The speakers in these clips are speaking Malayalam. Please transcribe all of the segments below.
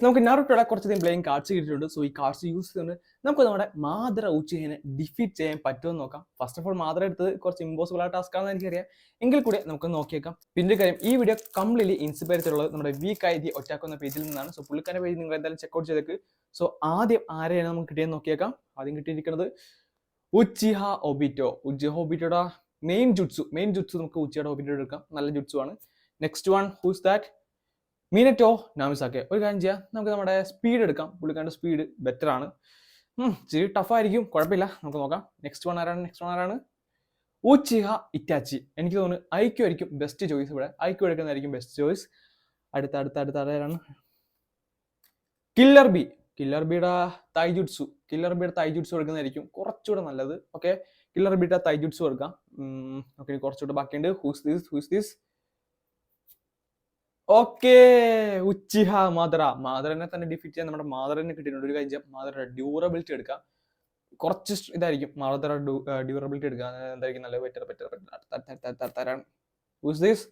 നമുക്ക് നാറുട്ടോടെ കുറച്ചധികം പ്ലേയിങ് കാർഡ്സ് കിട്ടിയിട്ടുണ്ട്. സോ ഈ കാർഡ്സ് യൂസ് ചെയ്തുകൊണ്ട് നമുക്ക് നമ്മുടെ മാതൃ ഉച്ചയെ ഡിഫീറ്റ് ചെയ്യാൻ പറ്റുമെന്ന് നോക്കാം. ഫസ്റ്റ് ഓഫ് ഓൾ മാതൃ എടുത്തത് കുറച്ച് ഇമ്പോസിബിൾ ആയ ടാസ്ക് ആണെന്ന് എനിക്കറിയാം, എങ്കിൽ കൂടി നമുക്ക് നോക്കിയേക്കാം. പിന്നെ കാര്യം, ഈ വീഡിയോ കംപ്ലീറ്റ്ലി ഇൻസ്പയർ ചെയ്തിട്ടുള്ളത് നമ്മുടെ വീക്ക് ആയി ഒറ്റാക്ക് എന്ന പേജിൽ നിന്നാണ്. സോ പുള്ളിക്കാരുടെ പേജ് നിങ്ങൾ എന്തായാലും ചെക്കൗട്ട് ചെയ്തേക്ക്. സോ ആദ്യം ആരെയാണ് നമുക്ക് കിട്ടിയെന്ന് നോക്കിയേക്കാം. ആദ്യം കിട്ടിയിരിക്കുന്നത് ഉച്ചിഹ ഒബിറ്റോ. ഉച്ചിഹ ഒബിറ്റോയുടെ മെയിൻ ജുട്സു നമുക്ക് ഉച്ചിയുടെ ഒബിറ്റോ എടുക്കാം. നല്ല ജുട്സു ആണ്. Next one who's that? Minato നാമിസാക്കെ. ഒരു കാര്യം ചെയ്യാം, നമുക്ക് നമ്മുടെ സ്പീഡ് എടുക്കാം. പുള്ളിക്കാരുടെ സ്പീഡ് ബെറ്റർ ആണ്. ഇച്ചിരി ടഫായിരിക്കും, കുഴപ്പമില്ല, നമുക്ക് നോക്കാം. നെക്സ്റ്റ് വൺ ആരാണ്? ഉച്ചിഹ ഇറ്റാച്ചി. എനിക്ക് തോന്നുന്നു ഐക്യു ആയിരിക്കും ബെസ്റ്റ് ചോയ്സ്. ഇവിടെ ഐക്യു എടുക്കുന്നതായിരിക്കും ബെസ്റ്റ് ചോയ്സ്. അടുത്ത ആരാണ്? കില്ലർ ബിയുടെ തൈജുട്സു എടുക്കുന്നതായിരിക്കും കുറച്ചുകൂടെ നല്ലത്. ഓക്കെ, കില്ലർ ബിയുടെ തൈജുട്സു എടുക്കാം. ഓക്കെ, കുറച്ചുകൂടെ ബാക്കിയുണ്ട്. Whose this? ഓക്കെ, ഉച്ചിഹ മാതറിനെ തന്നെ ഡിഫീറ്റ് ചെയ്യാൻ നമ്മുടെ മാതറിനെ കിട്ടിയിട്ടുണ്ട്. ഒരു കാര്യം, മാതറിന്റെ ഡ്യൂറബിലിറ്റി എടുക്കാം. കുറച്ച് ഇതായിരിക്കും മാതറ ഡ്യൂറബിലിറ്റി എടുക്കാം. എന്തായിരിക്കും നല്ല better? Who's this?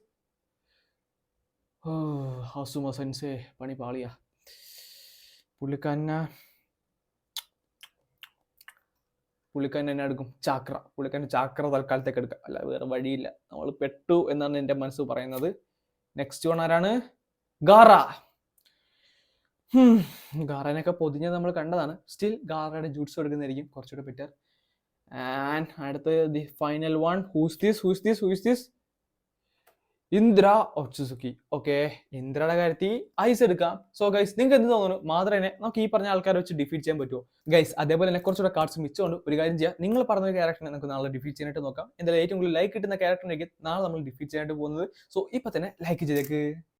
Asuma sensei, പണി പാളിയാ. പുള്ളിക്കാരനെ എന്നെ എടുക്കും. പുള്ളിക്കാരൻ്റെ ചാക്ര തൽക്കാലത്തേക്ക് എടുക്കാം. അല്ല, വേറെ വഴിയില്ല, നമ്മൾ പെട്ടു എന്നാണ് എൻ്റെ മനസ്സ് പറയുന്നത്. നെക്സ്റ്റ് വൺ ആരാണ്? ഗാറനൊക്കെ പൊതിഞ്ഞത് നമ്മൾ കണ്ടതാണ്. സ്റ്റിൽ ഗാറയുടെ ജൂട്സ് എടുക്കുന്നതായിരിക്കും കുറച്ചുകൂടെ ബെറ്റർ. ആൻഡ് അടുത്ത the final one. Who's this? Indra ഒച്ചുസുക്കി. ഓക്കെ, ഇന്ദ്രയുടെ കാര്യത്തിൽ ഐസ് എടുക്കാം. സോ ഗൈസ്, നിങ്ങൾക്ക് എന്ത് തോന്നുന്നു? മാതൃനെ നമുക്ക് ഈ പറഞ്ഞ ആൾക്കാരെ വെച്ച് ഡിഫീറ്റ് ചെയ്യാൻ പറ്റുമോ ഗൈസ്? അതേപോലെ തന്നെ കുറച്ചുകൂടെ കാർഡ്സ് മിച്ചമുണ്ട്. ഒരു കാര്യം ചെയ്യാം, നിങ്ങൾ പറഞ്ഞ ക്യാരക്ടറിനെ നമുക്ക് നാളെ ഡിഫീറ്റ് ചെയ്യാനായിട്ട് നോക്കാം. എന്തായാലും ഏറ്റവും കൂടുതൽ ലൈക്ക് കിട്ടുന്ന ക്യാരക്ടറിലേക്ക് നാളെ നമ്മൾ ഡിഫീറ്റ് ചെയ്യാനായിട്ട് പോകുന്നത്. സോ ഇപ്പൊ തന്നെ ലൈക്ക് ചെയ്തേക്ക്.